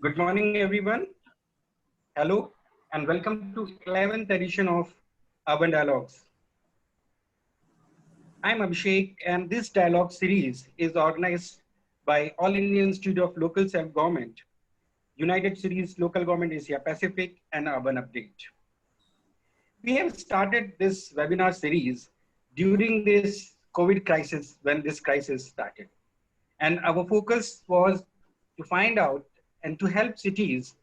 Good morning, everyone. Hello, and welcome to 11th edition of Urban Dialogues. I'm Abhishek, and this dialogue series is organized by All Indian Institute of Local Self-Government, United Cities Local Government Asia Pacific, and Urban Update. We have started this webinar series during this COVID crisis when this crisis started. And our focus was to find out and to help cities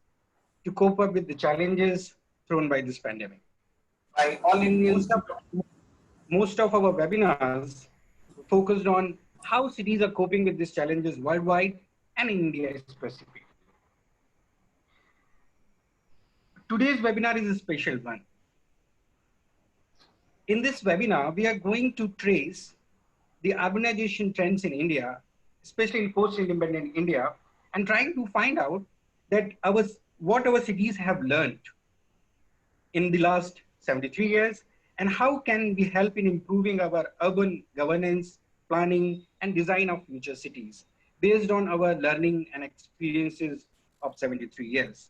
to cope up with the challenges thrown by this pandemic. By all Indians, most of our webinars focused on how cities are coping with these challenges worldwide and in India specifically. Today's webinar is a special one. In this webinar, we are going to trace the urbanization trends in India, especially in post-independent India, and trying to find out that what our cities have learned in the last 73 years, and how can we help in improving our urban governance, planning, and design of future cities based on our learning and experiences of 73 years.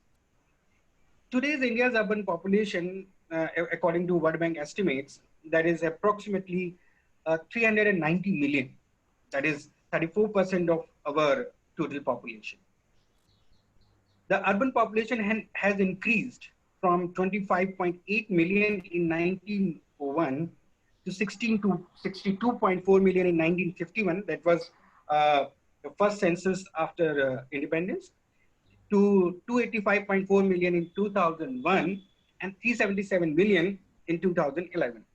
Today's India's urban population, according to World Bank estimates, that is approximately 390 million. That is 34% of our total population. The urban population has increased from 25.8 million in 1901 to 16 to 62.4 million in 1951. That was the first census after independence, to 285.4 million in 2001 and 377 million in 2011.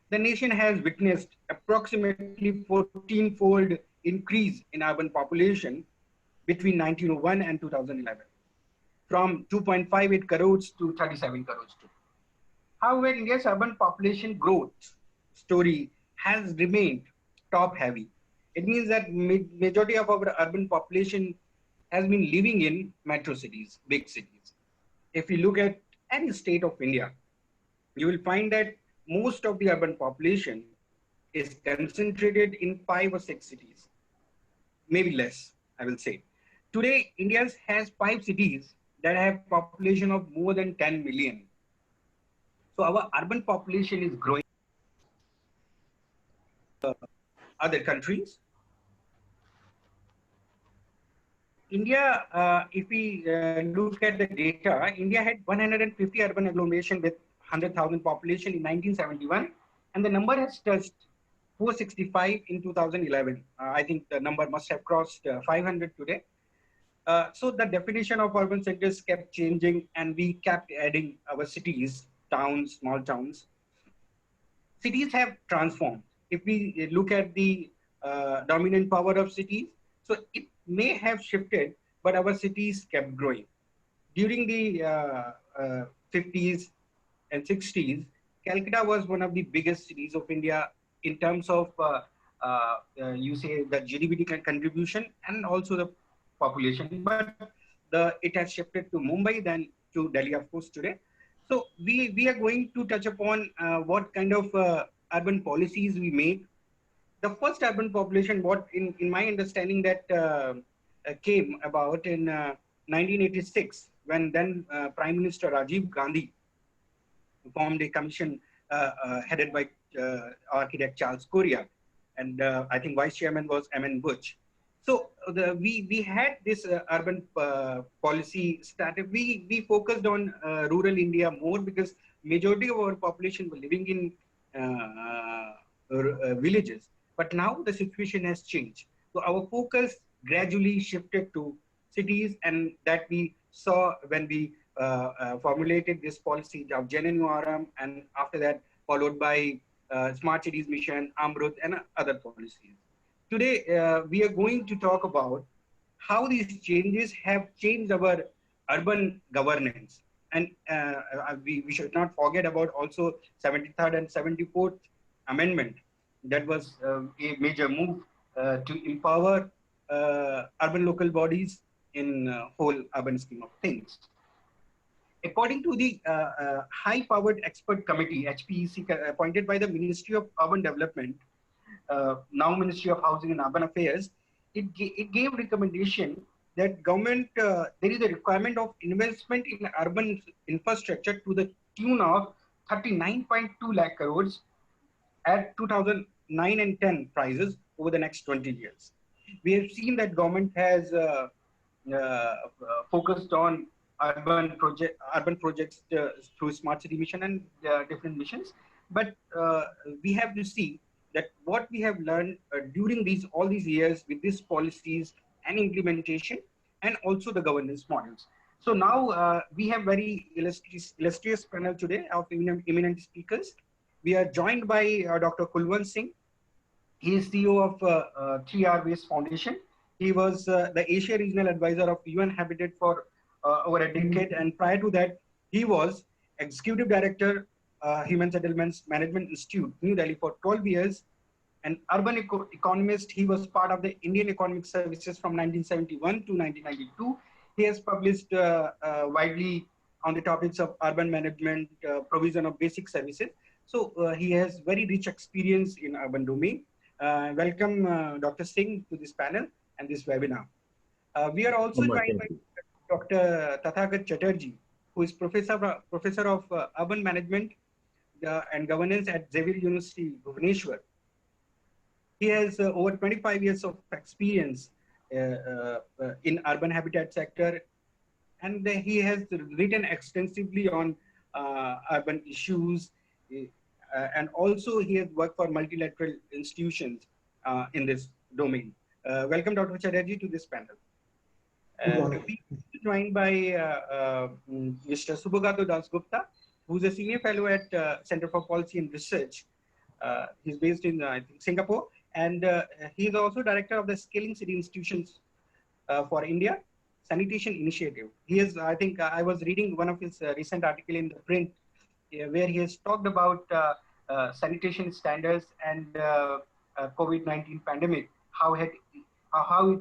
The nation has witnessed approximately 14-fold increase in urban population between 1901 and 2011, from 2.58 crores to 37 crores. However, India's urban population growth story has remained top heavy. It means that majority of our urban population has been living in metro cities, big cities. If you look at any state of India, you will find that most of the urban population is concentrated in 5 or 6 cities, maybe less, I will say. Today, India has 5 cities that have population of more than 10 million. So our urban population is growing. Other countries. India, if we look at the data, India had 150 urban agglomeration with 100,000 population in 1971, and the number has touched 465 in 2011. I think the number must have crossed 500 today. So the definition of urban centers kept changing, and we kept adding our cities, towns, small towns. Cities have transformed. If we look at the dominant power of cities, so it may have shifted, but our cities kept growing. During the 50s and 60s, Calcutta was one of the biggest cities of India in terms of, you say, the GDP contribution and also the population. But it has shifted to Mumbai, then to Delhi, of course, today. So we are going to touch upon what kind of urban policies we made. The first urban population, what in my understanding that came about in 1986, when then Prime Minister Rajiv Gandhi formed a commission headed by architect Charles Correa, and I think vice chairman was M.N. Butch. So we had this urban policy started. We focused on rural India more because majority of our population were living in villages. But now the situation has changed. So our focus gradually shifted to cities, and that we saw when we formulated this policy of JNNURM, and after that followed by Smart Cities Mission, Amrut, and other policies. Today, we are going to talk about how these changes have changed our urban governance. And we should not forget about also 73rd and 74th Amendment. That was a major move to empower urban local bodies in whole urban scheme of things. According to the high-powered expert committee, HPEC, appointed by the Ministry of Urban Development, now Ministry of Housing and Urban Affairs, it gave recommendation that government, there is a requirement of investment in urban infrastructure to the tune of 39.2 lakh crores at 2009 and 10 prices over the next 20 years. We have seen that government has focused on urban projects through smart city mission and different missions. But we have to see that what we have learned during all these years with these policies and implementation, and also the governance models. So now we have very illustrious panel today of eminent speakers. We are joined by Dr. Kulwant Singh. He is CEO of 3R Waste Foundation. He was the Asia Regional Advisor of UN Habitat for over a decade, and prior to that, he was Executive Director, Human Settlements Management Institute, New Delhi, for 12 years. An urban economist, he was part of the Indian Economic Services from 1971 to 1992. He has published widely on the topics of urban management, provision of basic services. So he has very rich experience in urban domain. Welcome, Dr. Singh, to this panel and this webinar. We are also joined by Dr. Tathagat Chatterjee, who is professor of urban management and governance at Xavier University, Bhubaneswar. He has over 25 years of experience in urban habitat sector, and he has written extensively on urban issues, and also he has worked for multilateral institutions in this domain. Welcome, Dr. Chatterjee, to this panel. We are joined by Mr. Subhagato Dasgupta, who is a senior fellow at Center for Policy and Research. He's based in, I think, Singapore, and he is also director of the Scaling City Institutions for India Sanitation Initiative. He is, I think, I was reading one of his recent article in the print where he has talked about sanitation standards and COVID-19 pandemic, how it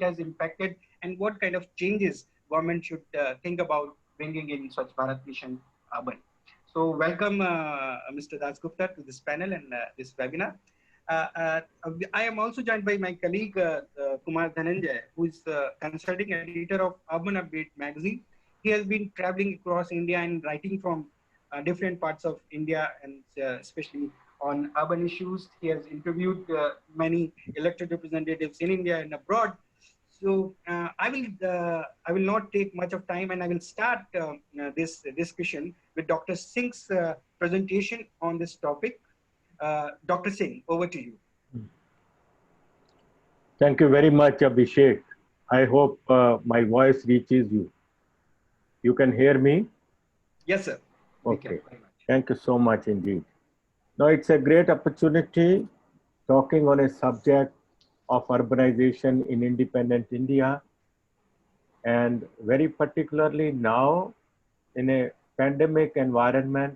has impacted, and what kind of changes government should think about bringing in Swachh Bharat Mission Urban. So welcome, Mr. Dasgupta, to this panel and this webinar. I am also joined by my colleague, Kumar Dhananjay, who is consulting editor of Urban Update magazine. He has been traveling across India and writing from different parts of India, and especially on urban issues. He has interviewed many elected representatives in India and abroad. So I will not take much of time, and I will start this discussion with Dr. Singh's presentation on this topic. Dr. Singh, over to you. Thank you very much, Abhishek. I hope my voice reaches you. You can hear me? Yes, sir. Okay. Thank you so much indeed. Now, it's a great opportunity talking on a subject of urbanization in independent India, and very particularly now in a pandemic environment,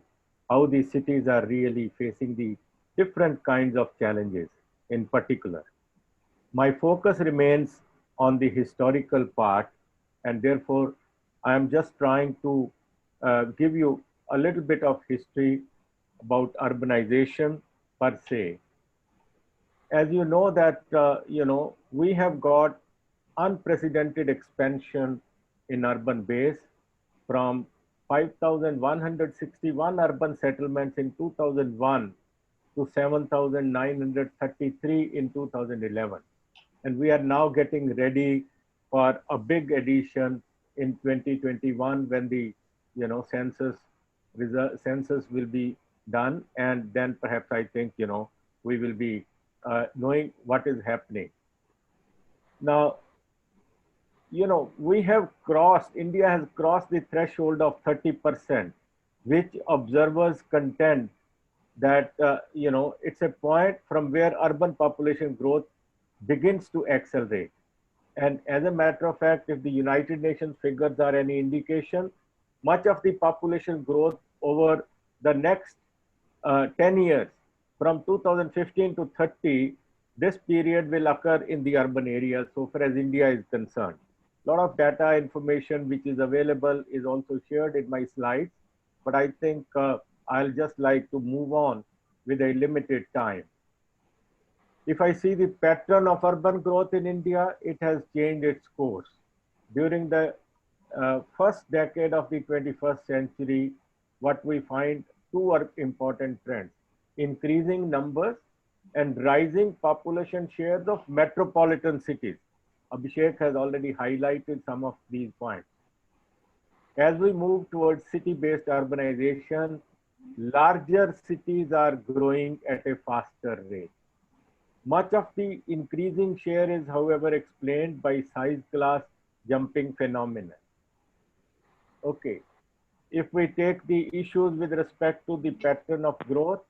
how the cities are really facing the different kinds of challenges in particular. My focus remains on the historical part, and therefore I am just trying to give you a little bit of history about urbanization per se. As you know that, we have got unprecedented expansion in urban base from 5,161 urban settlements in 2001 to 7,933 in 2011. And we are now getting ready for a big addition in 2021 when the census will be done, and then perhaps I think we will be knowing what is happening. Now, we have crossed, India has crossed the threshold of 30%, which observers contend that it's a point from where urban population growth begins to accelerate. And as a matter of fact, if the United Nations figures are any indication, much of the population growth over the next 10 years, from 2015 to 30, this period will occur in the urban areas so far as India is concerned. A lot of data information which is available is also shared in my slides, but I think I'll just like to move on with a limited time. If I see the pattern of urban growth in India, it has changed its course. during the first decade of the 21st century, what we find two are important trends: increasing numbers and rising population shares of metropolitan cities. Abhishek has already highlighted some of these points. As we move towards city-based urbanization, larger cities are growing at a faster rate. Much of the increasing share is, however, explained by size class jumping phenomenon. Okay, if we take the issues with respect to the pattern of growth,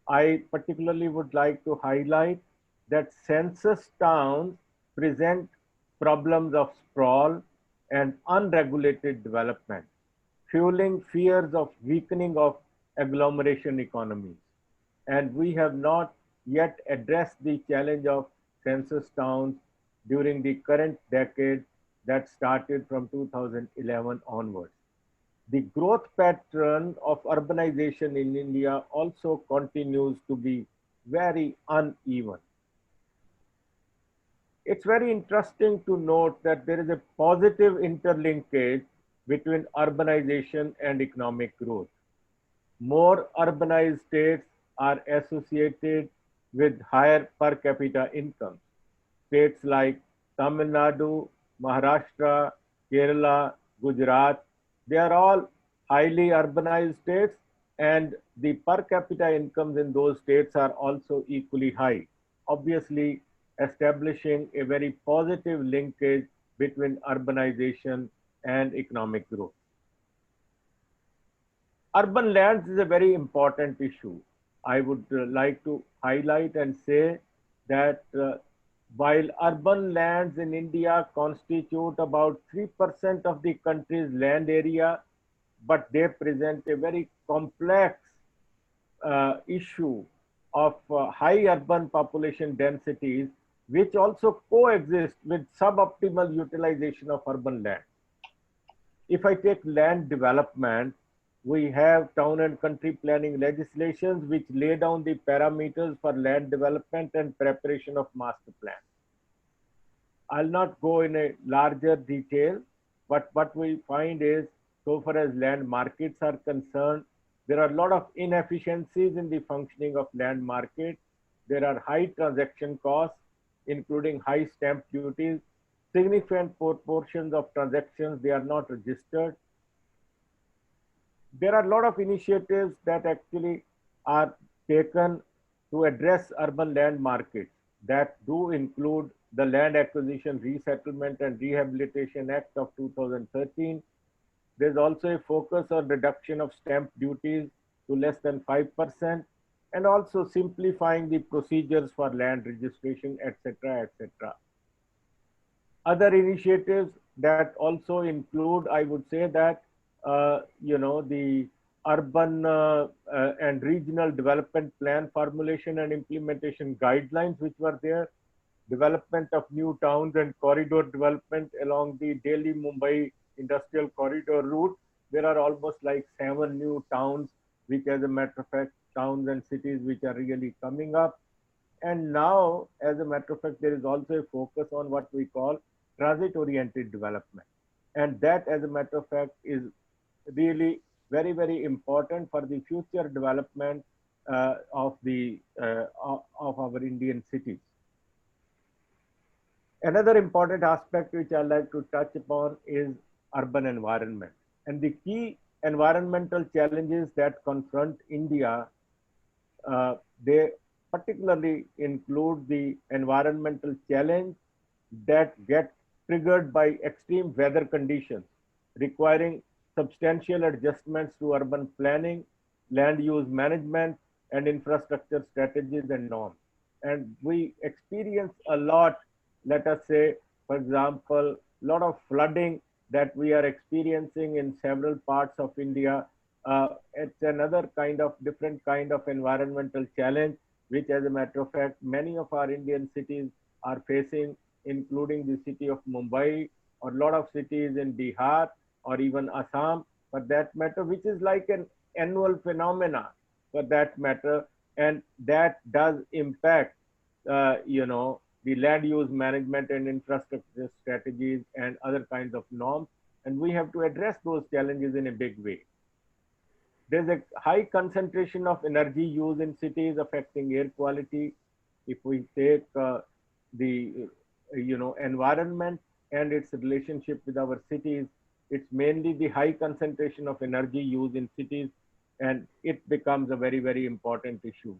I particularly would like to highlight that census towns present problems of sprawl and unregulated development, fueling fears of weakening of agglomeration economies. And we have not yet addressed the challenge of census towns during the current decade that started from 2011 onwards. The growth pattern of urbanization in India also continues to be very uneven. It's very interesting to note that there is a positive interlinkage between urbanization and economic growth. More urbanized states are associated with higher per capita incomes. States like Tamil Nadu, Maharashtra, Kerala, Gujarat, they are all highly urbanized states, and the per capita incomes in those states are also equally high, obviously establishing a very positive linkage between urbanization and economic growth. Urban lands is a very important issue. I would like to highlight and say that while urban lands in India constitute about 3% of the country's land area, but they present a very complex issue of high urban population densities, which also coexist with suboptimal utilization of urban land. If I take land development, we have town and country planning legislations which lay down the parameters for land development and preparation of master plan. I'll not go in a larger detail, but what we find is, so far as land markets are concerned, there are a lot of inefficiencies in the functioning of land market. There are high transaction costs, including high stamp duties. Significant proportions of transactions, they are not registered. There are a lot of initiatives that actually are taken to address urban land markets that do include the Land Acquisition, Resettlement and Rehabilitation Act of 2013. There's also a focus on reduction of stamp duties to less than 5%, and also simplifying the procedures for land registration, etc., etc. Other initiatives that also include, I would say that, the urban and regional development plan formulation and implementation guidelines which were there, development of new towns and corridor development along the Delhi-Mumbai industrial corridor route. There are almost like 7 new towns, which as a matter of fact, towns and cities which are really coming up. And now, as a matter of fact, there is also a focus on what we call transit-oriented development. And that, as a matter of fact, is really very, very important for the future development of our Indian cities. Another important aspect which I'd like to touch upon is urban environment. And the key environmental challenges that confront India, they particularly include the environmental challenge that get triggered by extreme weather conditions, requiring substantial adjustments to urban planning, land use management, and infrastructure strategies and norms. And we experience a lot, let us say, for example, a lot of flooding that we are experiencing in several parts of India. It's another different kind of environmental challenge, which as a matter of fact, many of our Indian cities are facing, including the city of Mumbai, or a lot of cities in Bihar, or even Assam, for that matter, which is like an annual phenomena, for that matter, and that does impact, the the land use management and infrastructure strategies, and other kinds of norms. And we have to address those challenges in a big way. There's a high concentration of energy use in cities affecting air quality. If we take the environment and its relationship with our cities, it's mainly the high concentration of energy use in cities, and it becomes a very important issue.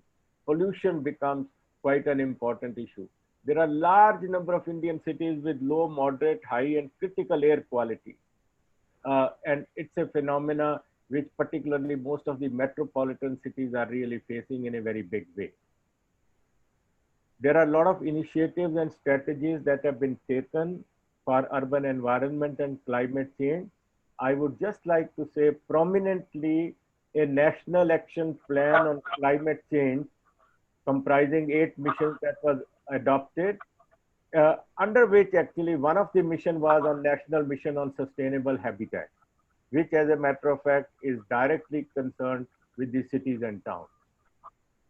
Pollution becomes quite an important issue. There are large number of Indian cities with low, moderate, high, and critical air quality. And it's a phenomena which particularly most of the metropolitan cities are really facing in a very big way. There are a lot of initiatives and strategies that have been taken for urban environment and climate change. I would just like to say prominently a national action plan on climate change comprising 8 missions that was adopted, under which actually one of the mission was on National Mission on Sustainable Habitat, which as a matter of fact is directly concerned with the cities and towns.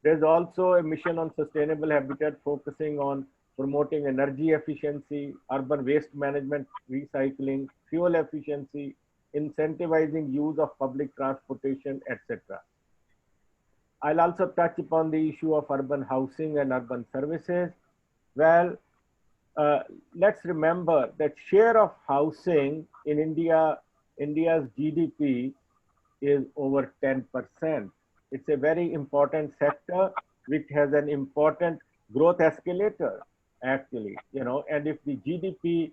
There's also a mission on sustainable habitat focusing on promoting energy efficiency, urban waste management, recycling, fuel efficiency, incentivizing use of public transportation, etc. I'll also touch upon the issue of urban housing and urban services. Well, uh, let's remember that share of housing in India's GDP is over 10%. It's a very important sector which has an important growth escalator, actually, and if the GDP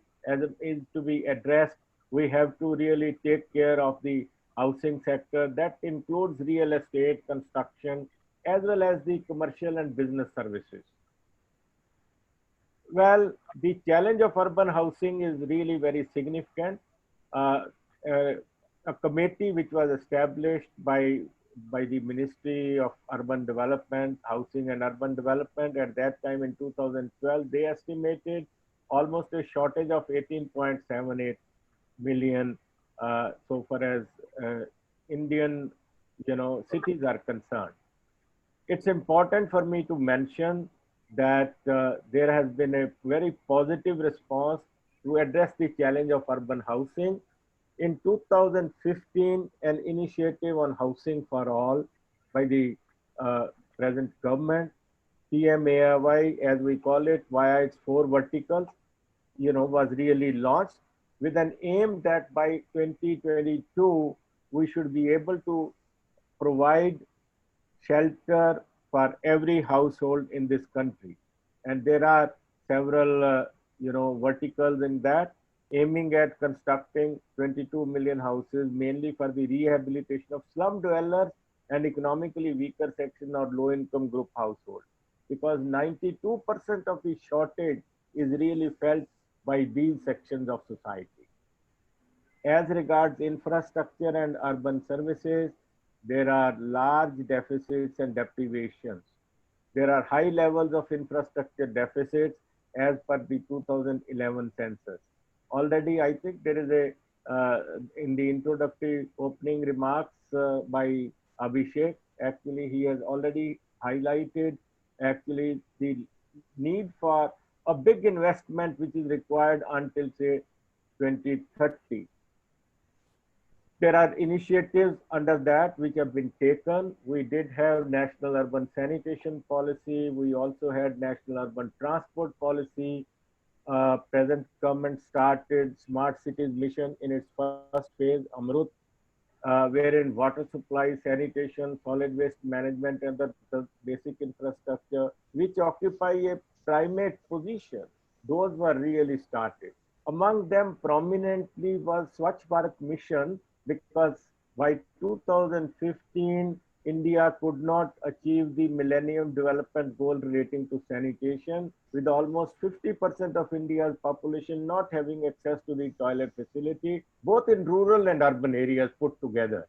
is to be addressed, we have to really take care of the housing sector. That includes real estate, construction, as well as the commercial and business services. Well, the challenge of urban housing is really very significant. Uh, uh, a committee which was established by the Ministry of Urban Development, Housing and Urban Development at that time in 2012, they estimated almost a shortage of 18.78 million so far as Indian, cities are concerned. It's important for me to mention that there has been a very positive response to address the challenge of urban housing. In 2015, an initiative on housing for all by the present government, PMAY as we call it, via its 4 verticals, was really launched with an aim that by 2022, we should be able to provide shelter for every household in this country. And there are several, verticals in that, aiming at constructing 22 million houses, mainly for the rehabilitation of slum dwellers and economically weaker section or low income group households. Because 92% of the shortage is really felt by these sections of society. As regards infrastructure and urban services, there are large deficits and deprivations. There are high levels of infrastructure deficits as per the 2011 census. Already, I think there is in the introductory opening remarks by Abhishek, actually, he has already highlighted actually the need for a big investment which is required until say 2030. There are initiatives under that which have been taken. We did have National Urban Sanitation Policy. We also had National Urban Transport Policy. Present government started Smart Cities Mission in its first phase, Amrut, wherein water supply, sanitation, solid waste management, and the basic infrastructure, which occupy a primate position, those were really started. Among them, prominently was Swachh Bharat Mission, because by 2015, India could not achieve the Millennium Development Goal relating to sanitation, with almost 50% of India's population not having access to the toilet facility, both in rural and urban areas put together.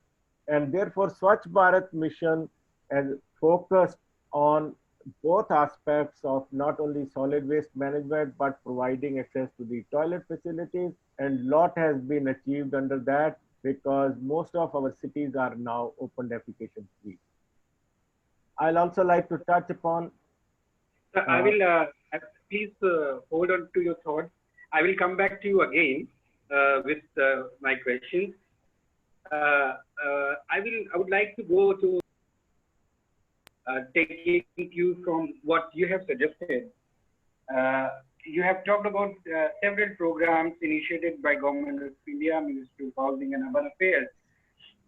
And therefore, Swachh Bharat Mission has focused on both aspects of not only solid waste management, but providing access to the toilet facilities. And lot has been achieved under that, because most of our cities are now open defecation free. I'll also like to touch upon. I will please hold on to your thoughts. I will come back to you again with my questions. I would like to go to taking you from what you have suggested. Uh, you have talked about several programs initiated by Government of India, Ministry of Housing and Urban Affairs.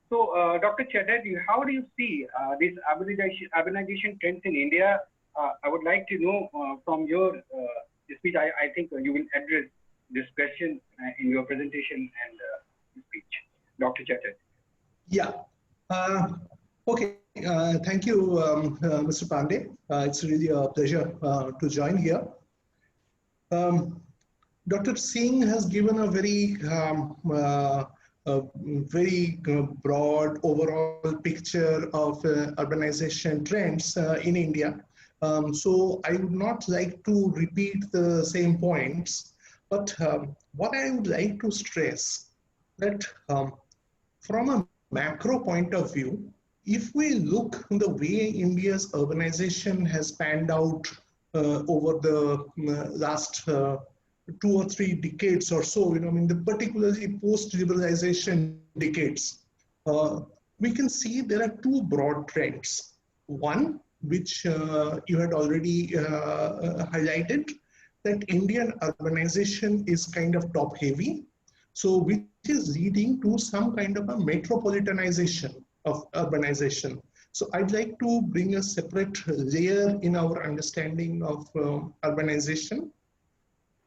So, Dr. Chatterjee, how do you see this urbanization trends in India? I would like to know from your speech. I think you will address this question in your presentation and speech, Dr. Chatterjee. Yeah. Okay. Thank you, Mr. Pandey. It's really a pleasure to join here. Dr. Singh has given a very broad overall picture of urbanization trends in India. So I would not like to repeat the same points, but what I would like to stress that from a macro point of view, if we look the way India's urbanization has panned out over the last 2 or 3 decades or so, I mean, particularly post-liberalization decades, we can see there are 2 broad trends. One, which you had already highlighted, that Indian urbanization is kind of top-heavy, so which is leading to some kind of a metropolitanization of urbanization. So I'd like to bring a separate layer in our understanding of urbanization.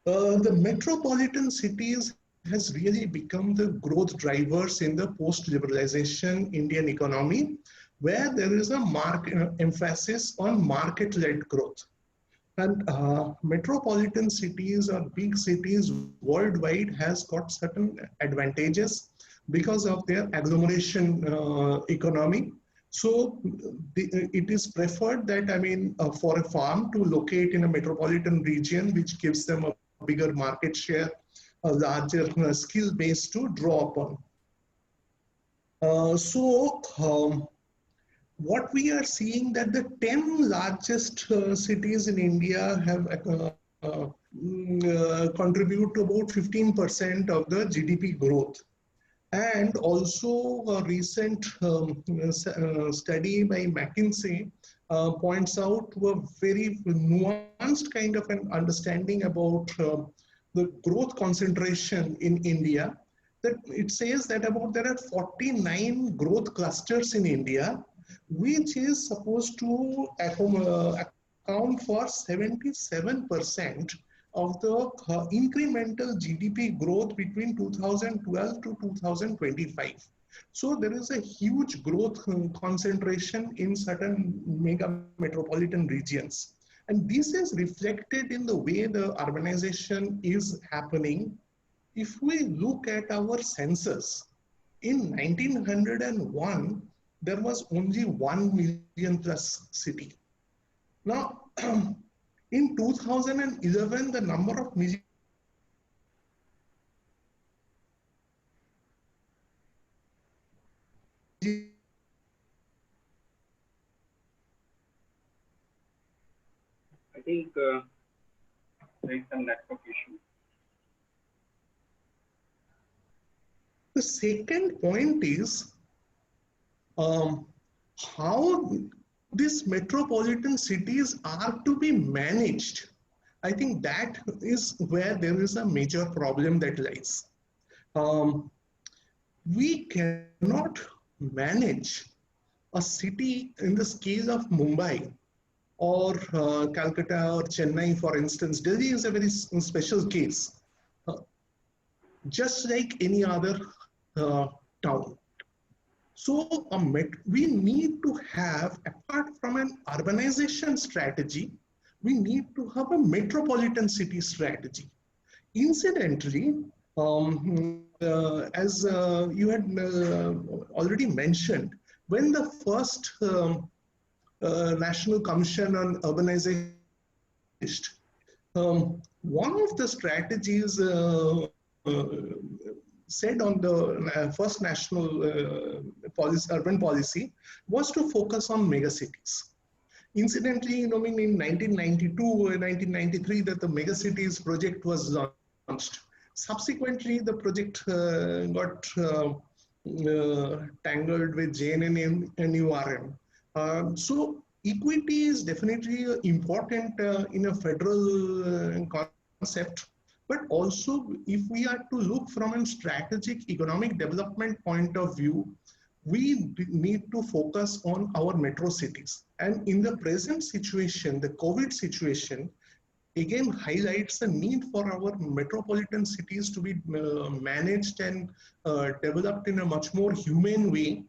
The metropolitan cities has really become the growth drivers in the post-liberalization Indian economy, where there is a emphasis on market-led growth. And metropolitan cities or big cities worldwide has got certain advantages because of their agglomeration economy. So it is preferred that, for a farm to locate in a metropolitan region, which gives them a bigger market share, a larger skill base to draw upon. What we are seeing that the 10 largest cities in India have contribute to about 15% of the GDP growth. And also a recent study by McKinsey points out to a very nuanced kind of an understanding about the growth concentration in India. That it says that there are 49 growth clusters in India, which is supposed to account for 77% of the incremental GDP growth between 2012 to 2025. So there is a huge growth concentration in certain mega metropolitan regions. And this is reflected in the way the urbanization is happening. If we look at our census, in 1901, there was only 1 million plus city. Now, in 2011, the number of million I think there is some network issue. The second point is how these metropolitan cities are to be managed. I think that is where there is a major problem that lies. We cannot manage a city in the scale of Mumbai or Calcutta or Chennai, for instance. Delhi is a very special case, just like any other town. So we need to have, apart from an urbanization strategy, we need to have a metropolitan city strategy. Incidentally, as you had already mentioned, when the first National Commission on Urbanization, one of the strategies said on the first national urban policy was to focus on megacities. Incidentally, you know, I mean, in 1992 or 1993, that the megacities project was launched. Subsequently, the project got tangled with JNN and URM. So equity is definitely important in a federal concept, but also if we are to look from a strategic economic development point of view, we need to focus on our metro cities. And in the present situation, the COVID situation, again highlights the need for our metropolitan cities to be managed and developed in a much more humane way.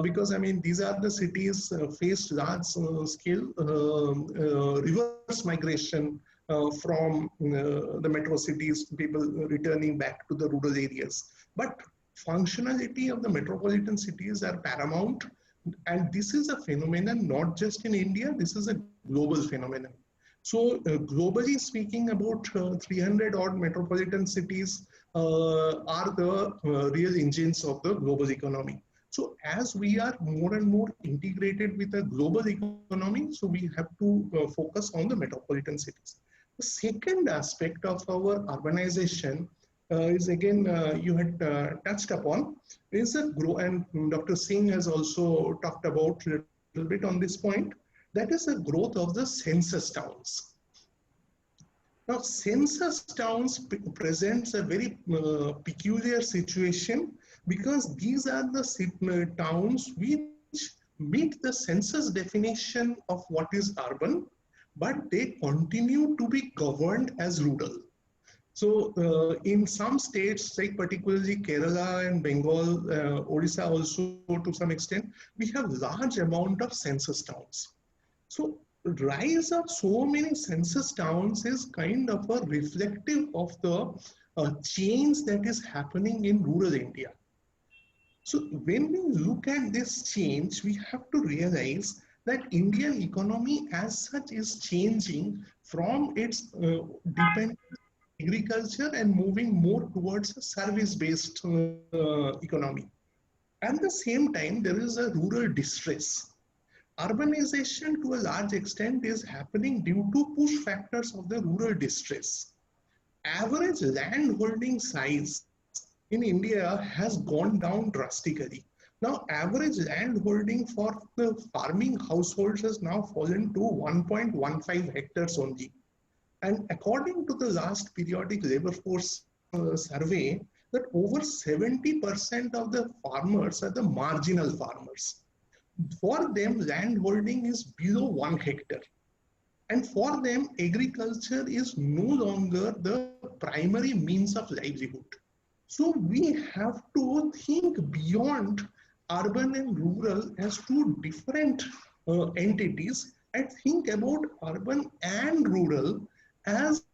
Because I mean, these are the cities faced large scale reverse migration from the metro cities, people returning back to the rural areas. But functionality of the metropolitan cities are paramount. And this is a phenomenon not just in India, this is a global phenomenon. So globally speaking, about 300 odd metropolitan cities are the real engines of the global economy. So as we are more and more integrated with a global economy, so we have to focus on the metropolitan cities. The second aspect of our urbanization is again you had touched upon is a grow, and Dr. Singh has also talked about a little bit on this point. That is the growth of the census towns. Now, census towns presents a very peculiar situation because these are the towns which meet the census definition of what is urban, but they continue to be governed as rural. So in some states, like particularly Kerala and Bengal, Odisha also to some extent, we have large amount of census towns. So rise of so many census towns is kind of a reflective of the change that is happening in rural India. So when we look at this change, we have to realize that Indian economy as such is changing from its dependence on agriculture and moving more towards a service-based economy. At the same time, there is a rural distress. Urbanization to a large extent is happening due to push factors of the rural distress. Average land holding size in India has gone down drastically. Now, average land holding for the farming households has now fallen to 1.15 hectares only. And according to the last periodic labor force survey, that over 70% of the farmers are the marginal farmers. For them, land holding is below 1 hectare. And for them, agriculture is no longer the primary means of livelihood. So we have to think beyond urban and rural as two different entities and think about urban and rural as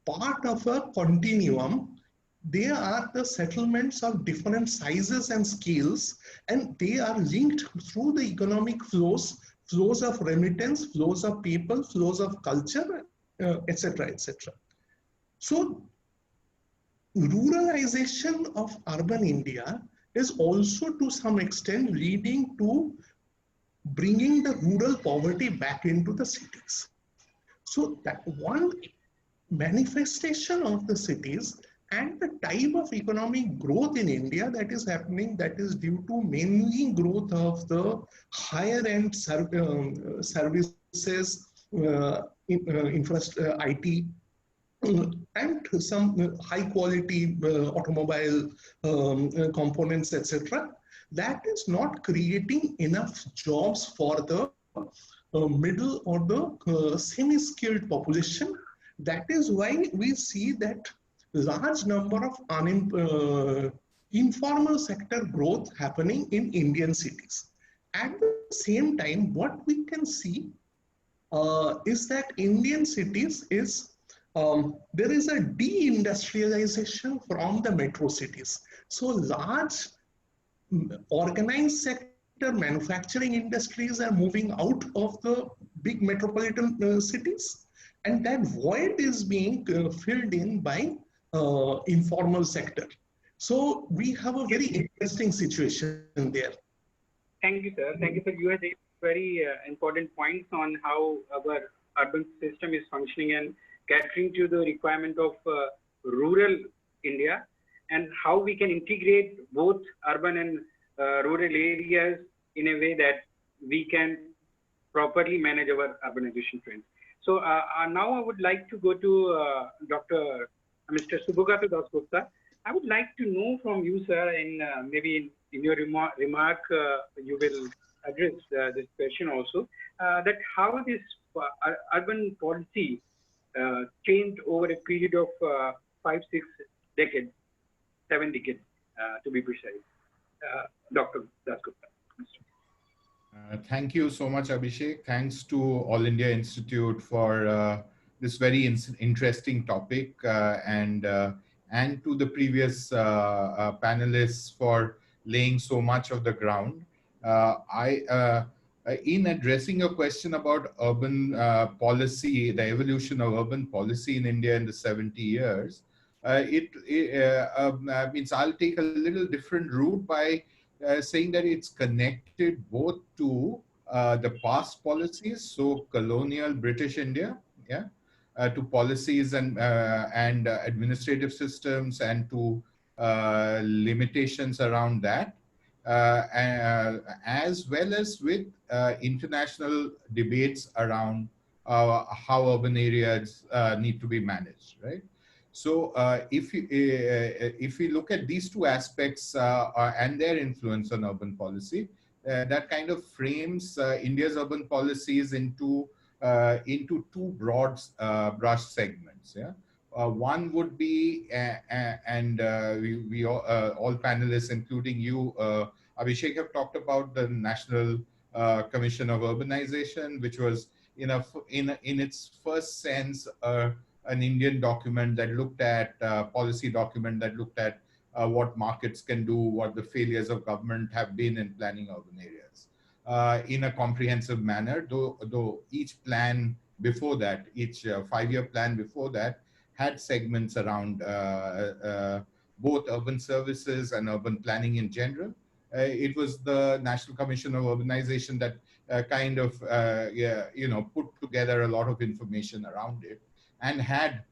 part of a continuum. They are the settlements of different sizes and scales, and they are linked through the economic flows, flows of remittance, flows of people, flows of culture, etc., etc. So ruralization of urban India is also to some extent leading to bringing the rural poverty back into the cities. So that one manifestation of the cities and the type of economic growth in India that is happening, that is due to mainly growth of the higher end services, IT, and some high quality automobile components, etc. That is not creating enough jobs for the middle or the semi-skilled population. That is why we see that large number of informal sector growth happening in Indian cities. At the same time, what we can see is that Indian cities is there is a deindustrialization from the metro cities. So large organized sector manufacturing industries are moving out of the big metropolitan cities, and that void is being filled in by informal sector. So we have a very interesting situation there. Thank you, sir. Thank you, sir. You had very important points on how our urban system is functioning and catering to the requirement of rural India, and how we can integrate both urban and rural areas in a way that we can properly manage our urbanization trends. So now I would like to go to Mr. Subhagata Dasgupta. I would like to know from you, sir, and maybe in your remark, you will address this question also, that how this urban policy changed over a period of 5, 6 decades, 7 decades, to be precise. Dr. Dasgupta. Thank you so much, Abhishek. Thanks to All India Institute for this very interesting topic, and to the previous panelists for laying so much of the ground. In addressing your question about urban policy, the evolution of urban policy in India in the 70 years, means I'll take a little different route by saying that it's connected both to the past policies, so colonial British India, yeah, to policies and administrative systems, and to limitations around that, as well as with international debates around how urban areas need to be managed, right? So if we look at these two aspects and their influence on urban policy, that kind of frames India's urban policies into two broad brush segments. Yeah, one would be, and we all panelists, including you, Abhishek, have talked about the National Commission of Urbanization, which was in its first sense an Indian document that looked at policy document that looked at what markets can do, what the failures of government have been in planning urban areas in a comprehensive manner. Though each plan before that, each 5-year plan before that, had segments around both urban services and urban planning in general. It was the National Commission of Urbanization that put together a lot of information around it and had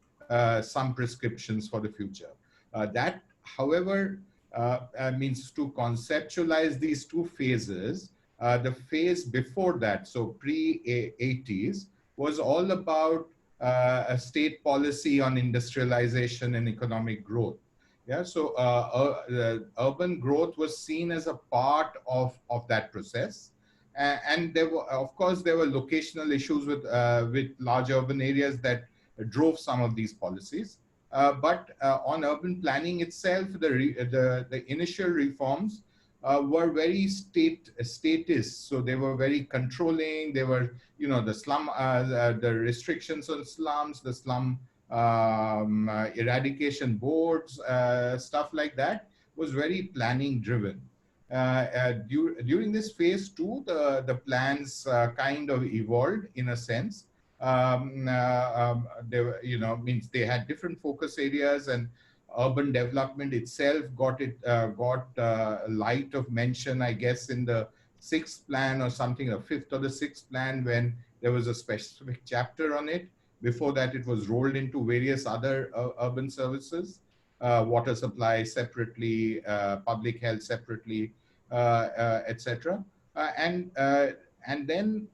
some prescriptions for the future. That, however, means to conceptualize these two phases. The phase before that, so pre-80s, was all about a state policy on industrialization and economic growth. Yeah, so urban growth was seen as a part of that process. And there were, of course, there were locational issues with large urban areas that drove some of these policies. But on urban planning itself, the initial reforms were very statist. So they were very controlling. They were, the slum, the restrictions on slums, the slum eradication boards, stuff like that was very planning driven. During this phase 2, the plans kind of evolved in a sense. They were, means they had different focus areas, and urban development itself got light of mention, I guess, in the 6th plan or something, the 5th or the 6th plan, when there was a specific chapter on it. Before that, it was rolled into various other urban services, water supply separately, public health separately, etc. And then,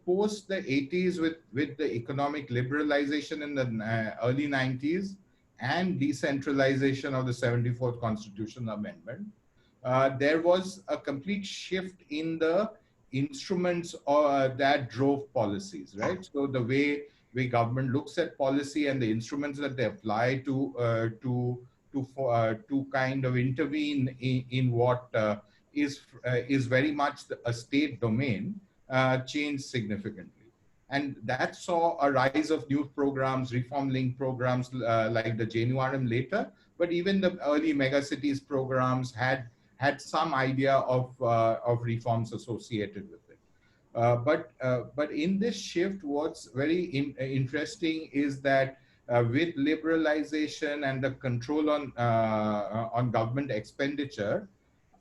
post the 80s with the economic liberalization in the early 90s and decentralization of the 74th Constitutional Amendment, there was a complete shift in the instruments that drove policies, right? So the way government looks at policy and the instruments that they apply to kind of intervene in what is very much a state domain changed significantly. And that saw a rise of new programs, reform-linked programs like the JNURM later, but even the early megacities programs had some idea of reforms associated with it. But in this shift, what's very interesting is that with liberalization and the control on government expenditure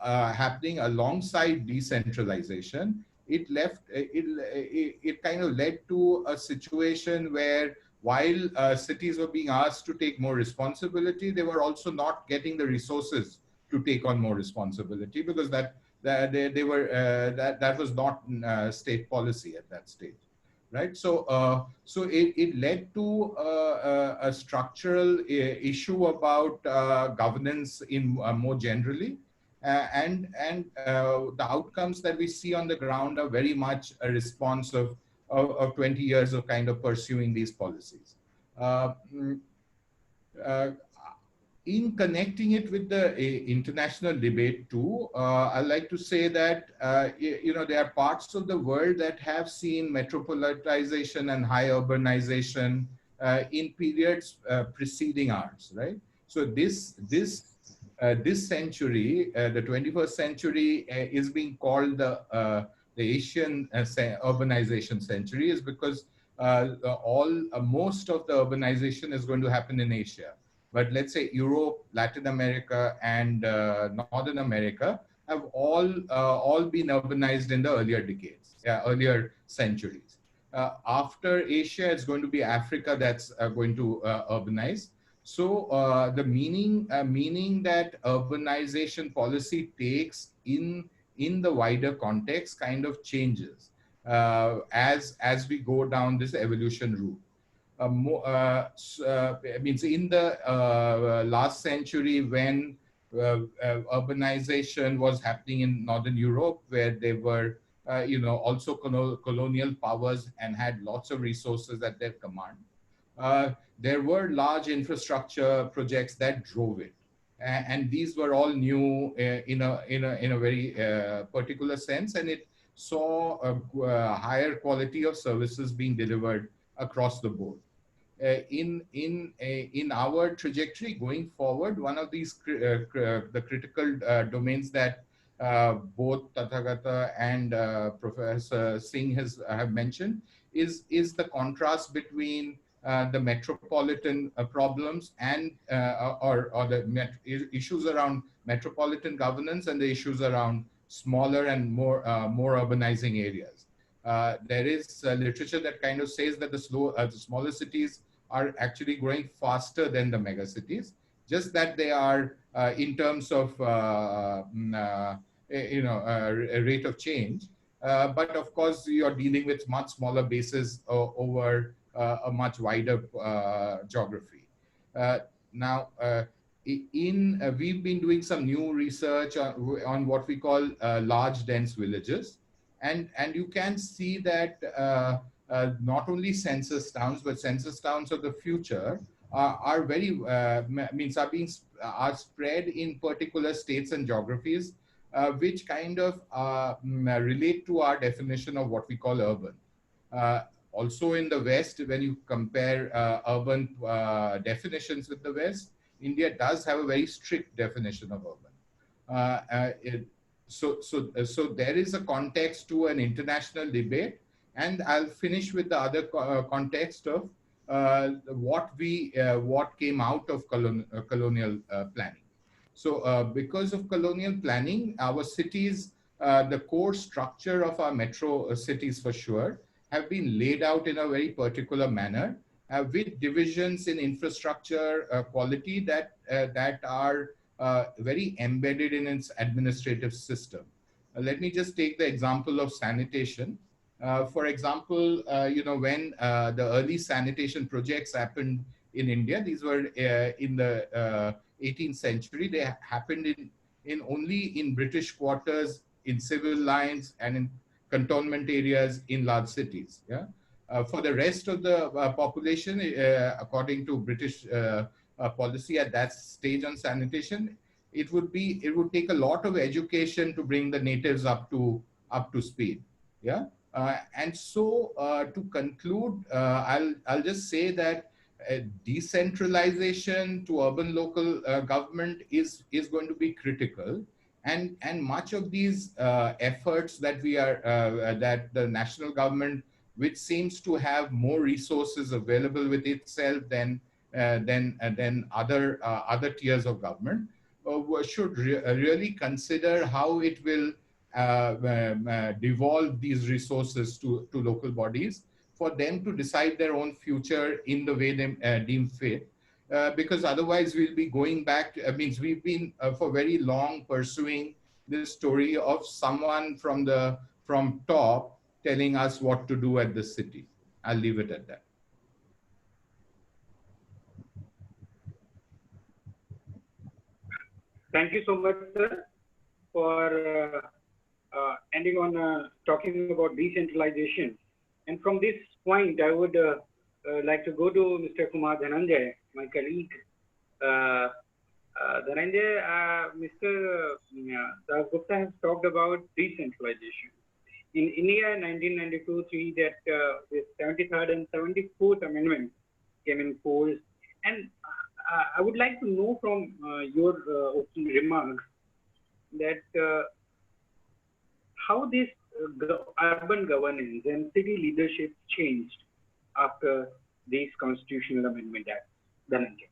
happening alongside decentralization, it kind of led to a situation where while cities were being asked to take more responsibility, they were also not getting the resources to take on more responsibility, because that was not state policy at that stage, right? So it led to a structural issue about governance in more generally, and the outcomes that we see on the ground are very much a response of 20 years of kind of pursuing these policies. Uh, mm, uh, in connecting it with the international debate too, I like to say that there are parts of the world that have seen metropolitization and high urbanization in periods preceding ours, right? So this century, the 21st century, is being called the Asian urbanization century, is because most of the urbanization is going to happen in Asia. But let's say Europe, Latin America, and Northern America have all been urbanized in the earlier decades, earlier centuries. After Asia, it's going to be Africa that's going to urbanize. So the meaning that urbanization policy takes in the wider context kind of changes as we go down this evolution route. Means in the last century, when urbanization was happening in Northern Europe, where they were also colonial powers and had lots of resources at their command. There were large infrastructure projects that drove it, and these were all new in a very particular sense, and it saw a higher quality of services being delivered across the board. In our trajectory going forward, one of these the critical domains that both Tathagata and Professor Singh have mentioned is the contrast between the metropolitan problems and or the issues around metropolitan governance and the issues around smaller and more urbanizing areas. There is literature that kind of says that the smaller cities are actually growing faster than the mega cities, just that they are in terms of a rate of change. But of course, you're dealing with much smaller bases over a much wider geography. We've been doing some new research on what we call large dense villages, and you can see that not only census towns, but census towns of the future are spread in particular states and geographies, which kind of relate to our definition of what we call urban. Also in the West, when you compare urban definitions with the West, India does have a very strict definition of urban. So there is a context to an international debate, and I'll finish with the other context of what came out of colonial planning. So because of colonial planning, our cities, the core structure of our metro cities for sure, have been laid out in a very particular manner with divisions in infrastructure quality that are very embedded in its administrative system. Let me just take the example of sanitation. For example, when the early sanitation projects happened in India, these were in the 18th century. They happened only in British quarters, in civil lines, and in cantonment areas in large cities. Yeah. For the rest of the population, according to British policy at that stage on sanitation, it would take a lot of education to bring the natives up to speed. Yeah. And so to conclude, I'll just say that decentralization to urban local government is going to be critical, and much of these efforts that that the national government, which seems to have more resources available with itself than other tiers of government, should really consider how it will devolve these resources to local bodies for them to decide their own future in the way they deem fit. Because otherwise we'll be going back to, means we've been for very long pursuing this story of someone from top telling us what to do at the city. I'll leave it at that. Thank you so much, sir, for ending on talking about decentralization. And from this point, I would like to go to Mr. Kumar Dhananjay, my colleague. Dhananjay, Mr. Das Gupta has talked about decentralization. In India, 1992-3, that the 73rd and 74th Amendment came in force. And I would like to know from your opening remarks that how this urban governance and city leadership changed after these constitutional amendment acts. Dhananjay.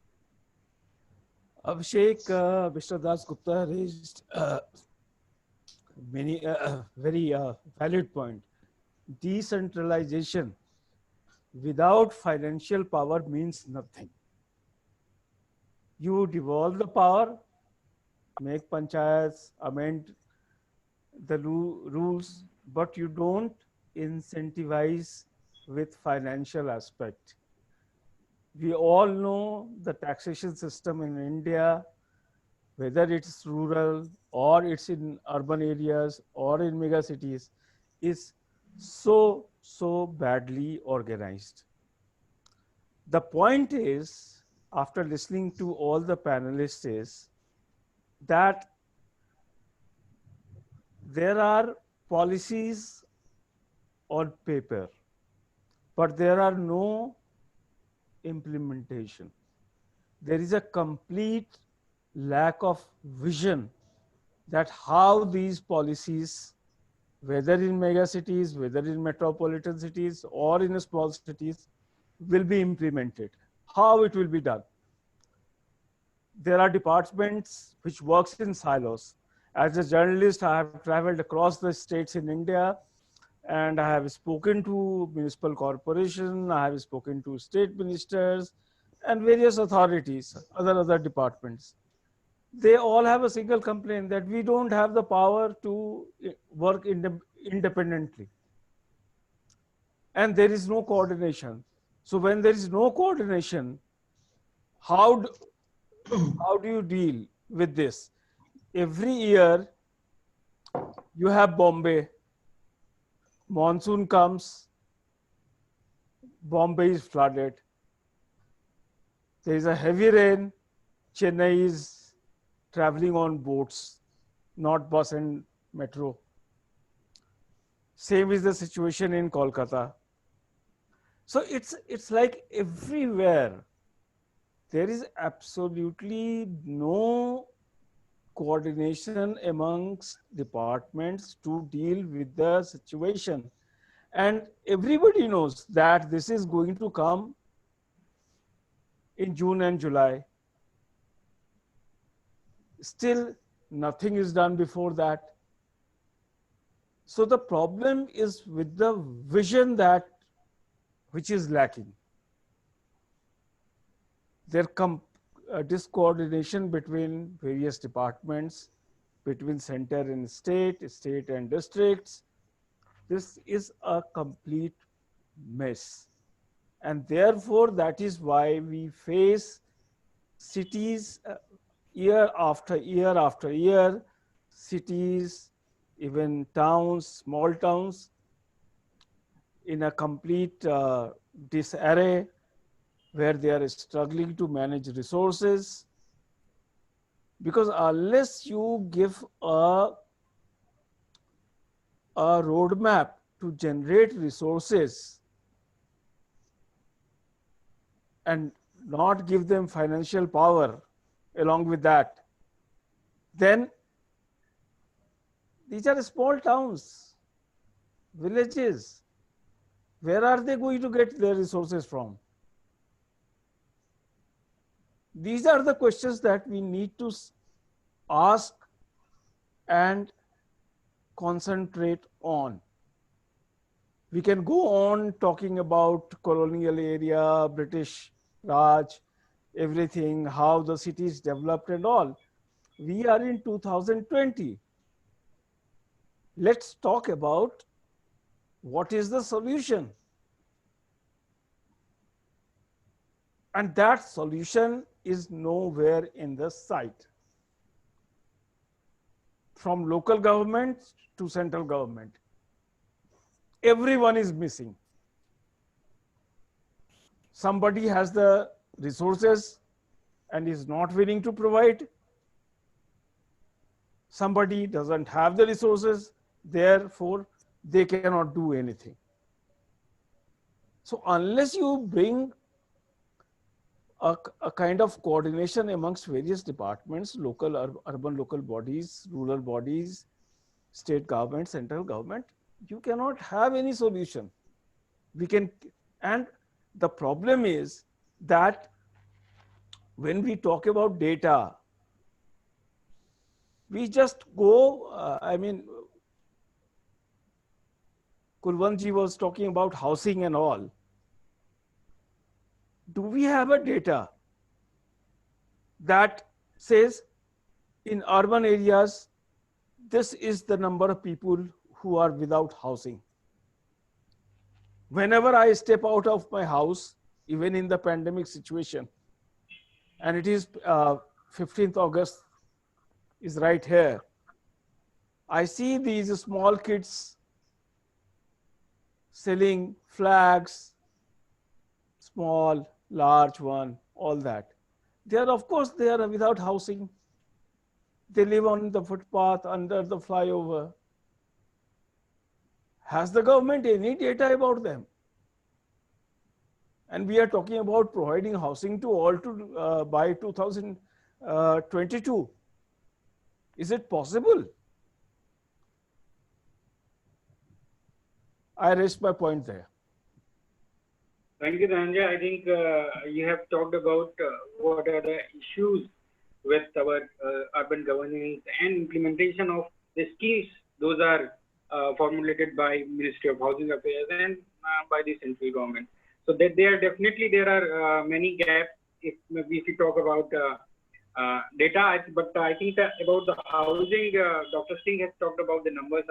Abhishek, Mr. Das Gupta raised many very valid point. Decentralization without financial power means nothing. You devolve the power, make panchayats, amend the rules, but you don't incentivize with financial aspect. We all know the taxation system in India, whether it's rural or it's in urban areas or in mega cities, is so badly organized. The point is, after listening to all the panelists, is that there are policies on paper, but there are no implementation. There is a complete lack of vision that how these policies, whether in mega cities, whether in metropolitan cities or in small cities, will be implemented, how it will be done. There are departments which works in silos. As a journalist, I have traveled across the states in India, and I have spoken to municipal corporation, I have spoken to state ministers and various authorities, other departments. They all have a single complaint that we don't have the power to work independently. And there is no coordination. So when there is no coordination, how do you deal with this? Every year you have Bombay, monsoon comes, Bombay is flooded. There is a heavy rain, Chennai is traveling on boats, not bus and metro. Same is the situation in Kolkata. So it's like everywhere there is absolutely no coordination amongst departments to deal with the situation. And everybody knows that this is going to come in June and July. Still, nothing is done before that. So the problem is with the vision which is lacking. There comes discoordination between various departments, between center and state and districts. This is a complete mess. And therefore, that is why we face cities year after year after year, cities, even towns, small towns, in a complete disarray, where they are struggling to manage resources. Because unless you give a roadmap to generate resources and not give them financial power along with that, then these are small towns, villages. Where are they going to get their resources from? These are the questions that we need to ask and concentrate on. We can go on talking about colonial area, British Raj, everything, how the cities developed and all. We are in 2020. Let's talk about what is the solution. And that solution is nowhere in the sight. From local government to central government, everyone is missing. Somebody has the resources and is not willing to provide. Somebody doesn't have the resources, therefore they cannot do anything. So unless you bring a kind of coordination amongst various departments, local, urban local bodies, rural bodies, state government, central government, you cannot have any solution. We can, and the problem is that when we talk about data, we just go, Kulwantji was talking about housing and all. Do we have a data that says in urban areas, this is the number of people who are without housing? Whenever I step out of my house, even in the pandemic situation, and it is 15th August is right here, I see these small kids selling flags, small, large one, all that. They are, of course, they are without housing. They live on the footpath, under the flyover. Has the government any data about them? And we are talking about providing housing to all by 2022. Is it possible? I rest my point there. Thank you, Dhananjay. I think you have talked about what are the issues with our urban governance and implementation of the schemes. Those are formulated by Ministry of Housing Affairs and by the central government. So that there are many gaps if we talk about data. But I think that about the housing, Dr. Singh has talked about the numbers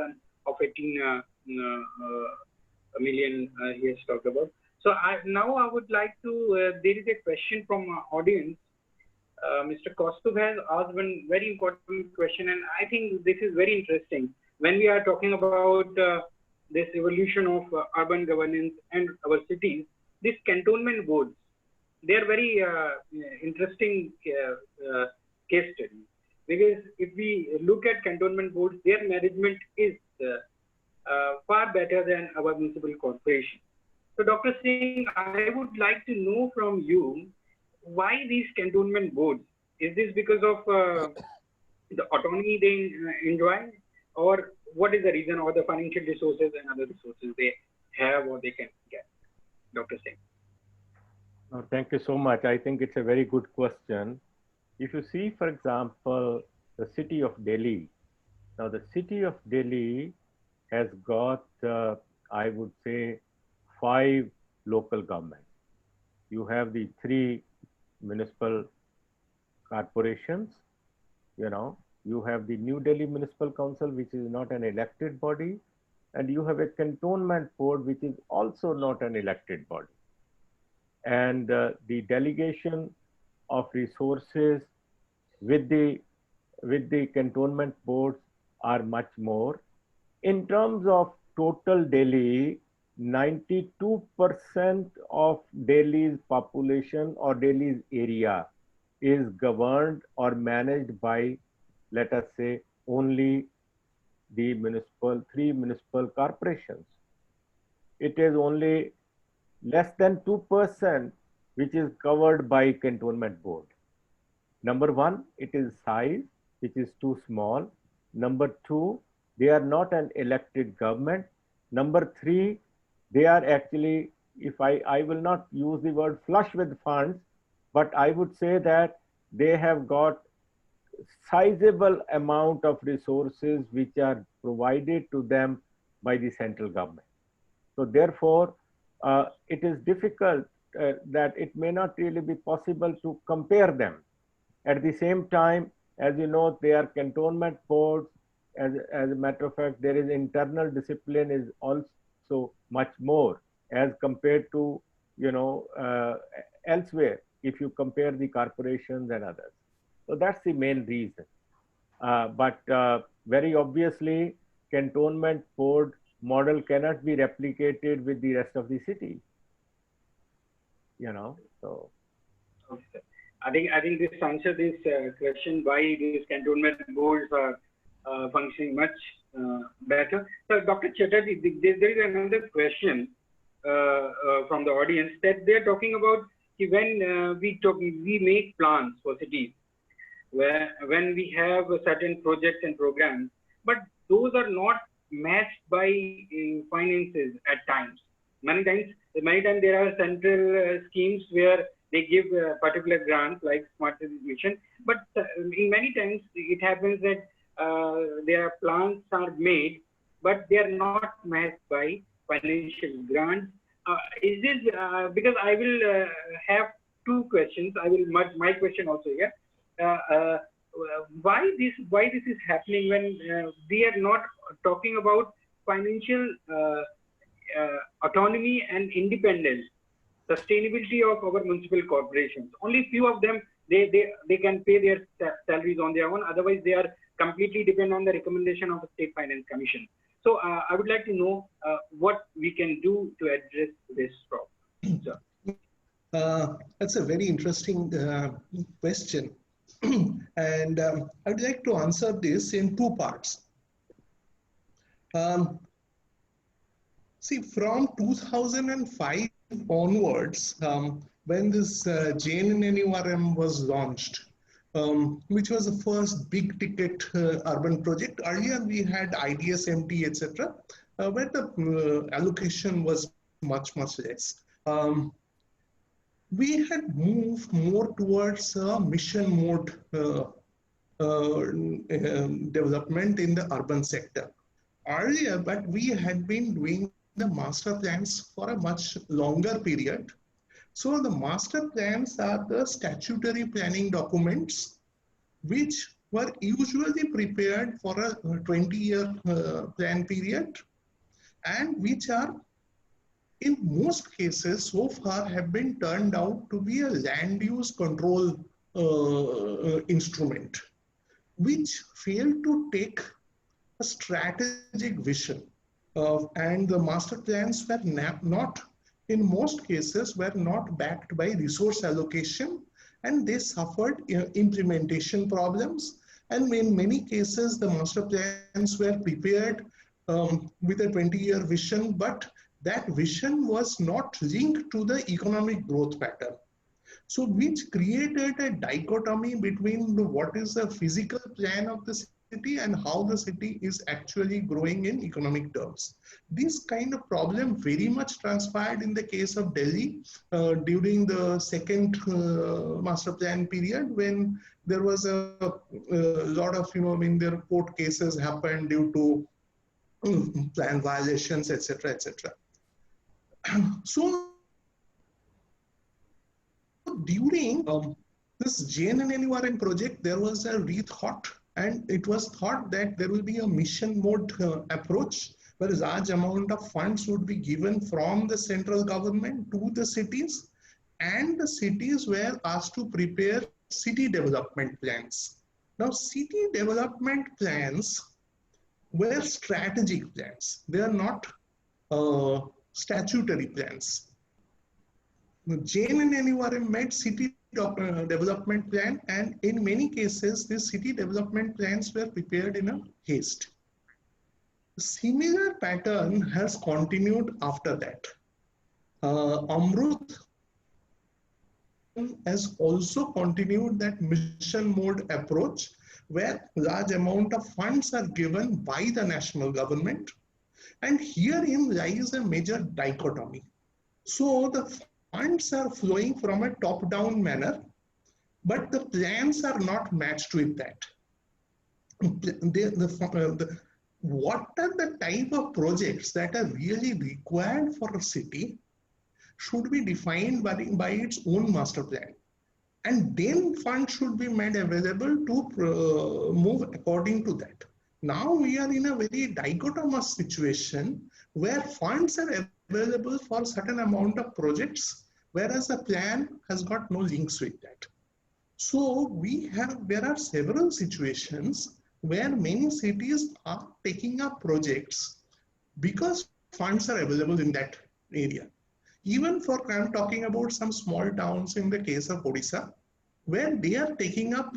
of 18 million he has talked about. So now I would like to, there is a question from our audience. Mr. Kaustubh has asked one very important question, and I think this is very interesting. When we are talking about this evolution of urban governance and our cities, these cantonment boards, they are very interesting case study. Because if we look at cantonment boards, their management is far better than our municipal corporation. So Dr. Singh, I would like to know from you, why these cantonment boards? Is this because of the autonomy they enjoy, or what is the reason, or the financial resources and other resources they have or they can get? Dr. Singh. No, thank you so much. I think it's a very good question. If you see, for example, the city of Delhi. Now, the city of Delhi has got, I would say, 5 local governments. You have the 3 municipal corporations, you have the New Delhi Municipal Council, which is not an elected body, and you have a cantonment board, which is also not an elected body. And the delegation of resources with the cantonment boards are much more. In terms of total Delhi, 92% of Delhi's population or Delhi's area is governed or managed by, let us say, only the 3 municipal corporations. It is only less than 2% which is covered by cantonment board. Number 1, it is size, which is too small. Number 2, they are not an elected government. Number 3, they are actually, if I will not use the word flush with funds, but I would say that they have got sizable amount of resources which are provided to them by the central government. So therefore, it is difficult that it may not really be possible to compare them. At the same time, as you know, they are cantonment boards. As a matter of fact, there is internal discipline is also much more as compared to, elsewhere, if you compare the corporations and others. So that's the main reason. But very obviously, cantonment board model cannot be replicated with the rest of the city. So. Okay. I think this answers this question why these cantonment boards are functioning much better. So Dr. Chatterjee, there is another question from the audience that they're talking about when we make plans for cities, when we have certain projects and programs, but those are not matched by finances at times. Many times there are central schemes where they give particular grants like Smart City Mission, but in many times it happens that their plans are made, but they are not matched by financial grants. Is this because I will have two questions? I will merge my question also here. Why this is happening when we are not talking about financial autonomy and independence, sustainability of our municipal corporations? Only few of them they can pay their salaries on their own. Otherwise, they are completely dependent on the recommendation of the State Finance Commission. So I would like to know what we can do to address this problem. So. That's a very interesting question. And I'd like to answer this in two parts. See, from 2005 onwards, when this JNNURM was launched, which was the first big ticket urban project. Earlier we had IDSMT, etc., where the allocation was much less. We had moved more towards a mission mode development in the urban sector earlier, but we had been doing the master plans for a much longer period. So the master plans are the statutory planning documents which were usually prepared for a 20-year plan period, and which are in most cases so far have been turned out to be a land use control instrument, which failed to take a strategic vision and the master plans were not, in most cases, were not backed by resource allocation, and they suffered implementation problems. And in many cases, the master plans were prepared with a 20-year vision, but that vision was not linked to the economic growth pattern. So which created a dichotomy between what is the physical plan of the city and how the city is actually growing in economic terms. This kind of problem very much transpired in the case of Delhi during the second master plan period, when there was a lot of, their court cases happened due to plan violations, etc., etc. So during this JNNURM project, there was a rethought, and it was thought that there will be a mission mode approach, where a large amount of funds would be given from the central government to the cities, and the cities were asked to prepare city development plans. Now, city development plans were strategic plans. They are not statutory plans. JNNURM made city development plan, and in many cases, these city development plans were prepared in a haste. A similar pattern has continued after that. Amrut has also continued that mission mode approach, where large amount of funds are given by the national government, and herein lies a major dichotomy. So the funds are flowing from a top-down manner, but the plans are not matched with that. What are the type of projects that are really required for a city should be defined by its own master plan. And then funds should be made available to move according to that. Now we are in a very dichotomous situation where funds are available for certain amount of projects, whereas the plan has got no links with that. So there are several situations where many cities are taking up projects because funds are available in that area. Even I'm talking about some small towns in the case of Odisha, where they are taking up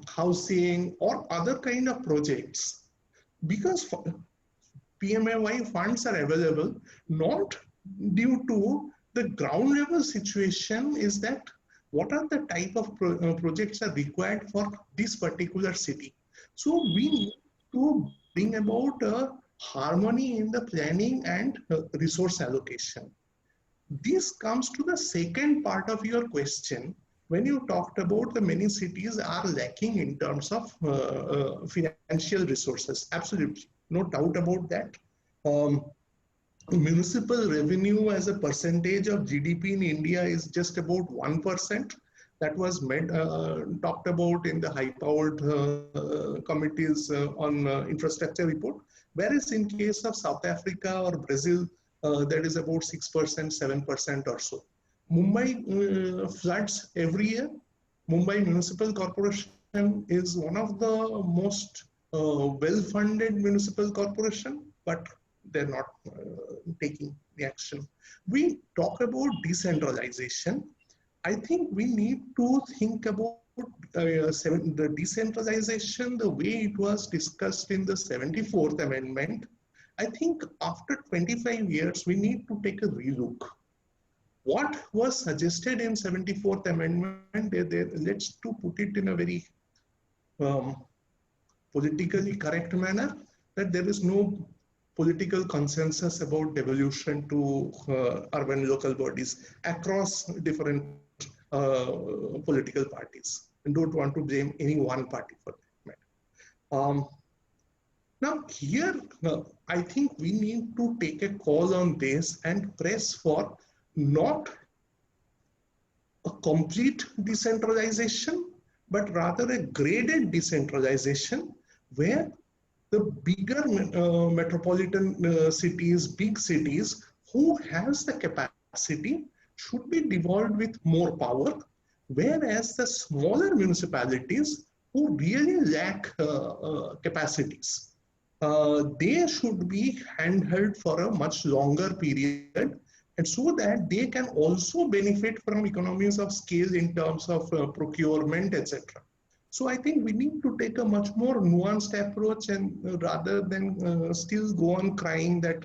housing or other kind of projects because PMAY funds are available, not due to the ground level situation is that what are the type of projects are required for this particular city. So we need to bring about a harmony in the planning and resource allocation. This comes to the second part of your question when you talked about the many cities are lacking in terms of financial resources. Absolutely, no doubt about that. Municipal revenue as a percentage of GDP in India is just about 1%. That was talked about in the high-powered committees on infrastructure report. Whereas in case of South Africa or Brazil, that is about 6%, 7% or so. Mumbai floods every year. Mumbai Municipal Corporation is one of the most well-funded municipal corporation, but they're not taking the action. We talk about decentralization. I think we need to think about the decentralization the way it was discussed in the 74th Amendment. I think after 25 years, we need to take a relook. What was suggested in 74th Amendment, let's to put it in a very politically correct manner, that there is no political consensus about devolution to urban local bodies across different political parties. And don't want to blame any one party for that. Now here, I think we need to take a call on this and press for not a complete decentralization, but rather a graded decentralization where the bigger metropolitan cities, big cities, who has the capacity should be devolved with more power, whereas the smaller municipalities who really lack capacities, they should be handheld for a much longer period, and so that they can also benefit from economies of scale in terms of procurement, etc. So I think we need to take a much more nuanced approach, and rather than still go on crying that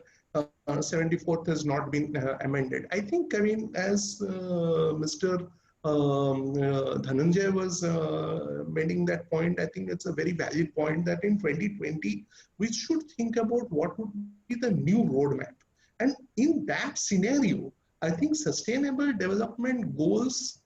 74th has not been amended. I think, I mean, as Mr. Dhananjay was making that point, I think it's a very valid point that in 2020, we should think about what would be the new roadmap. And in that scenario, I think sustainable development goals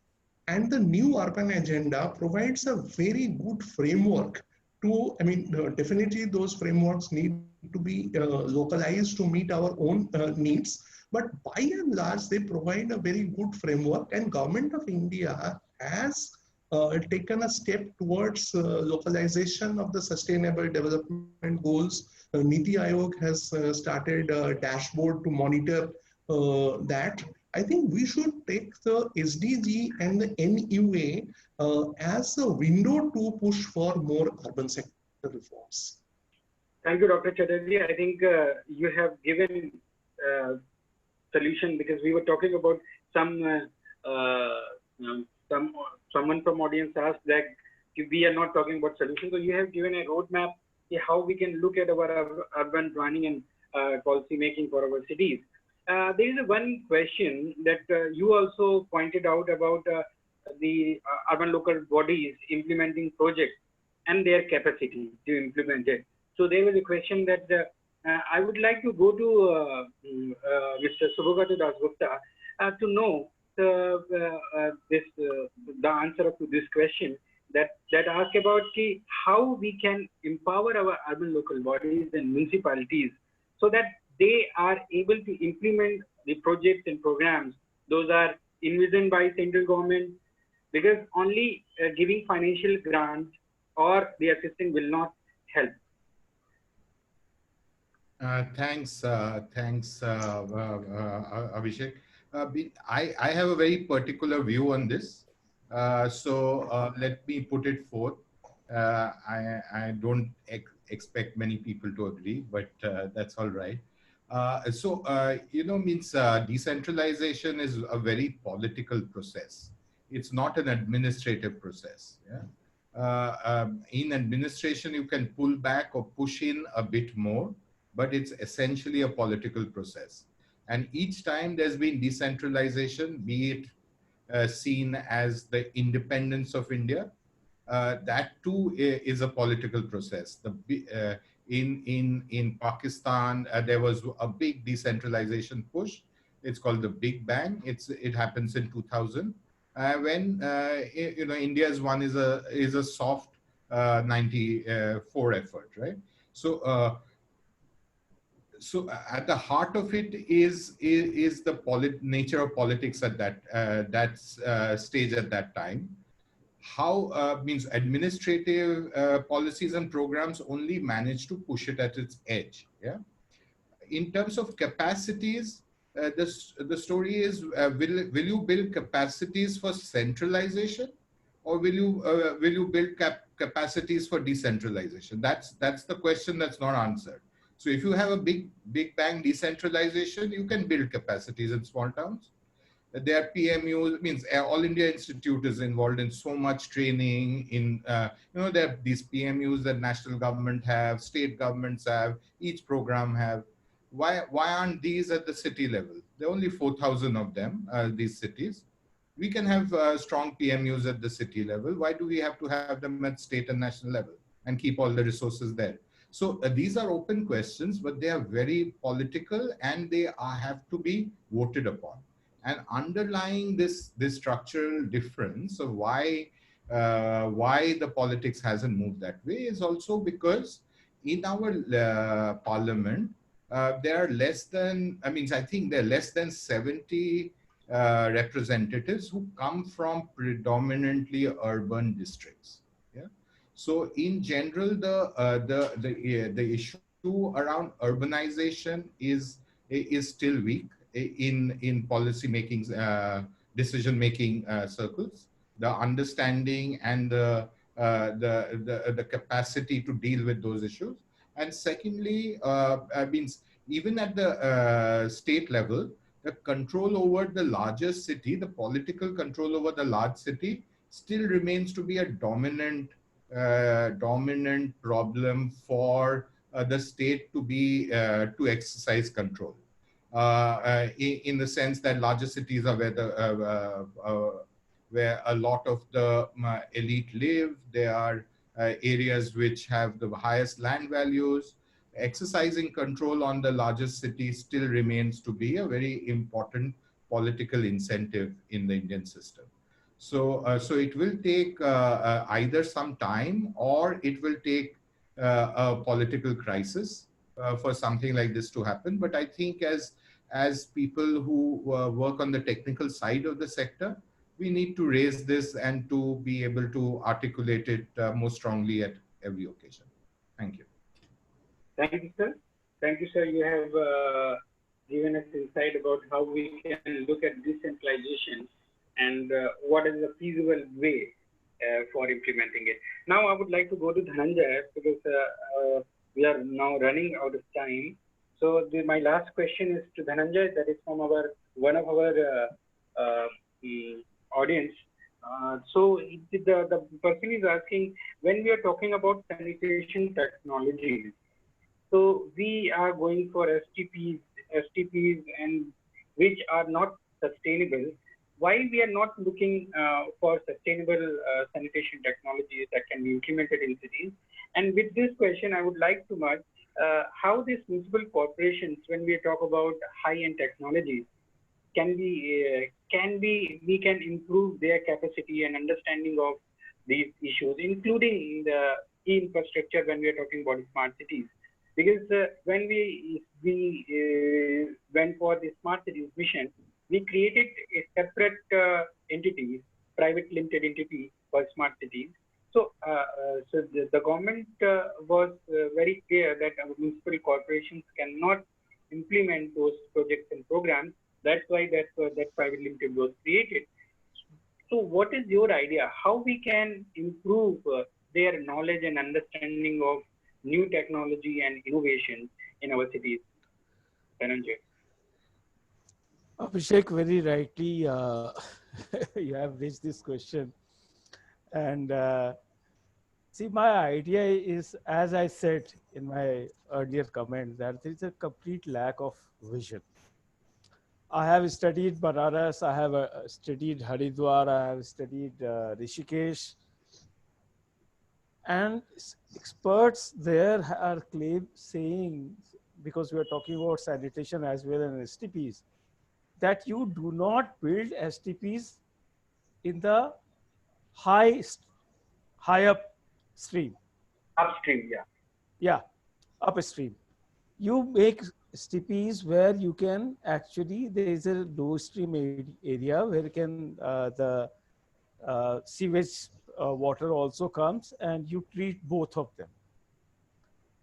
and the new urban agenda provides a very good framework to, I mean, definitely those frameworks need to be localized to meet our own needs. But by and large, they provide a very good framework, and Government of India has taken a step towards localization of the sustainable development goals. Niti Aayog has started a dashboard to monitor that. I think we should take the SDG and the NUA as a window to push for more urban sector reforms. Thank you, Dr. Chatterjee. I think you have given solution, because we were talking about someone from audience asked that we are not talking about solutions. So you have given a roadmap how we can look at our urban planning and policy making for our cities. There is one question that you also pointed out about the urban local bodies implementing projects and their capacity to implement it. So there was a question that I would like to go to Mr. Subhagata Dasgupta to know the answer to this question that ask about how we can empower our urban local bodies and municipalities so that they are able to implement the projects and programs those are envisioned by central government, because only giving financial grants or the assistance will not help. Thanks, Abhishek. I have a very particular view on this. Let me put it forth. I don't expect many people to agree, but that's all right. Decentralization is a very political process. It's not an administrative process. Yeah? In administration, you can pull back or push in a bit more, but it's essentially a political process. And each time there's been decentralization, be it seen as the independence of India, that too is a political process. In Pakistan, there was a big decentralization push. It's called the Big Bang. It happens in 2000, when India's one is a soft 94 effort, right? So at the heart of it is the nature of politics at that stage at that time. How means administrative policies and programs only manage to push it at its edge. Yeah. In terms of capacities, the story is will you build capacities for centralization, or will you build capacities for decentralization? That's the question that's not answered. So if you have a big bang decentralization, you can build capacities in small towns. There are PMUs, means All India Institute is involved in so much training in, there are these PMUs that national government have, state governments have, each program have. Why aren't these at the city level? There are only 4,000 of them, these cities. We can have strong PMUs at the city level. Why do we have to have them at state and national level and keep all the resources there? So these are open questions, but they are very political and they have to be voted upon. And underlying this structural difference of why the politics hasn't moved that way is also because in our parliament, there are less than 70 representatives who come from predominantly urban districts. Yeah. So in general, the issue around urbanization is still weak in policy making, decision making circles. The understanding and the capacity to deal with those issues. And secondly, means even at the state level, the control over the largest city, the political control over the large city, still remains to be a dominant problem for the state to exercise control. In the sense that larger cities are where a lot of the elite live. There are areas which have the highest land values. Exercising control on the largest city still remains to be a very important political incentive in the Indian system. So it will take either some time, or it will take a political crisis for something like this to happen. But I think as people who work on the technical side of the sector, we need to raise this and to be able to articulate it more strongly at every occasion. Thank you. Thank you, sir. Thank you, sir. You have given us insight about how we can look at decentralization and what is the feasible way for implementing it. Now, I would like to go to Dhananjay because we are now running out of time. So my last question is to Dhananjay, that is from one of our audience. So the person is asking, when we are talking about sanitation technologies, so we are going for STPs and which are not sustainable. Why we are not looking for sustainable sanitation technologies that can be implemented in cities? And with this question, I would like to ask how these municipal corporations, when we talk about high-end technologies, we can improve their capacity and understanding of these issues, including the infrastructure when we are talking about smart cities. Because when we went for the smart cities mission, we created a separate entity, private limited entity for smart cities. So, so the government was very clear that our municipal corporations cannot implement those projects and programs. That's why that private limited was created. So, what is your idea? How we can improve their knowledge and understanding of new technology and innovation in our cities? Dhananjay. Abhishek, very rightly, you have raised this question. And see, my idea is, as I said in my earlier comment, that there is a complete lack of vision. I have studied Banaras, I have studied Haridwar, I have studied Rishikesh. And experts there are saying, because we are talking about sanitation as well as STPs, that you do not build STPs in the high upstream. Upstream, yeah. Yeah, upstream. You make STPs where you can actually, there is a low stream area where the sewage water also comes and you treat both of them.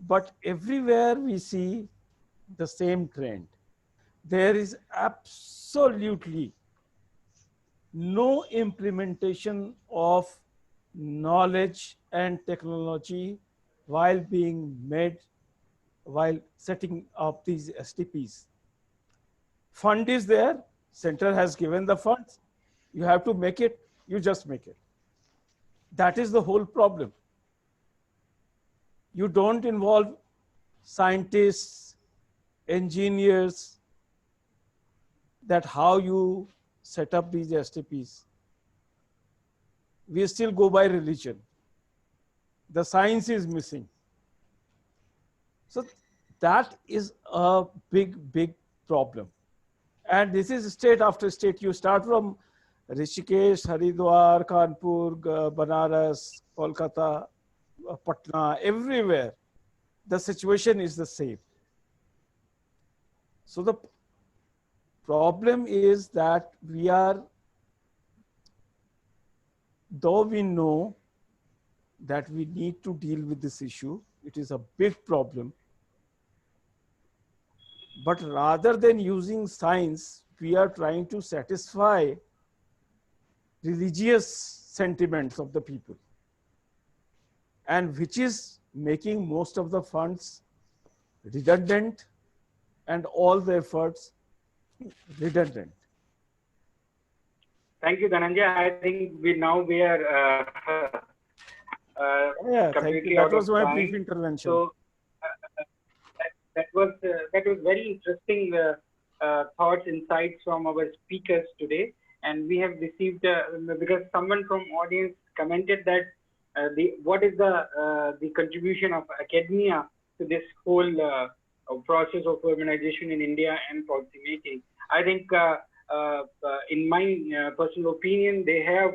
But everywhere we see the same trend. There is absolutely no implementation of knowledge and technology while setting up these STPs. Fund is there, center has given the funds, you have to make it, you just make it. That is the whole problem. You don't involve scientists, engineers, that how you set up these STPs. We still go by religion. The science is missing. So that is a big problem. And this is state after state. You start from Rishikesh, Haridwar, Kanpur, Banaras, Kolkata, Patna, everywhere. The situation is the same. So the problem is that though we know that we need to deal with this issue, it is a big problem. But rather than using science, we are trying to satisfy religious sentiments of the people, and which is making most of the funds redundant and all the efforts redundant. Thank you, Dhananjay. I think we are completely out of time. That was my brief intervention. So that was very interesting thoughts, insights from our speakers today. And we have received because someone from audience commented that what is the contribution of academia to this whole process of urbanization in India and policy making. I think in my personal opinion, they have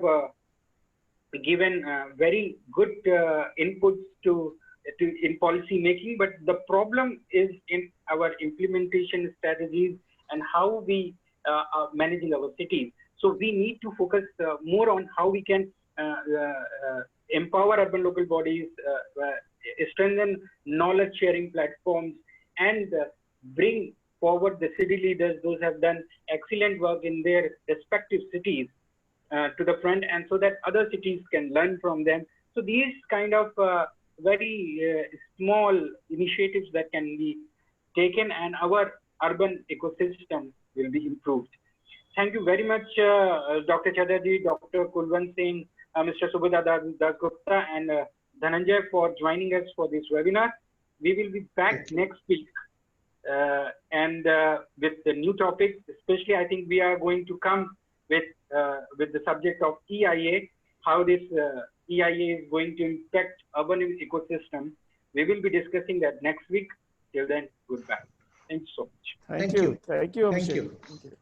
given very good inputs in policy making, but the problem is in our implementation strategies and how we are managing our cities. So we need to focus more on how we can empower urban local bodies, strengthen knowledge sharing platforms, and bring forward the city leaders, those have done excellent work in their respective cities to the front, and so that other cities can learn from them. So these kind of very small initiatives that can be taken, and our urban ecosystem will be improved. Thank you very much, Dr. Chatterjee, Dr. Kulwant Singh, Mr. Subodh Dasgupta, and Dhananjay for joining us for this webinar. We will be back next week and with the new topics. Especially, I think we are going to come with the subject of EIA, how this EIA is going to impact urban ecosystem. We will be discussing that next week. Till then, goodbye. Thanks so much. Thank you. Thank you. Thank you. Thank you.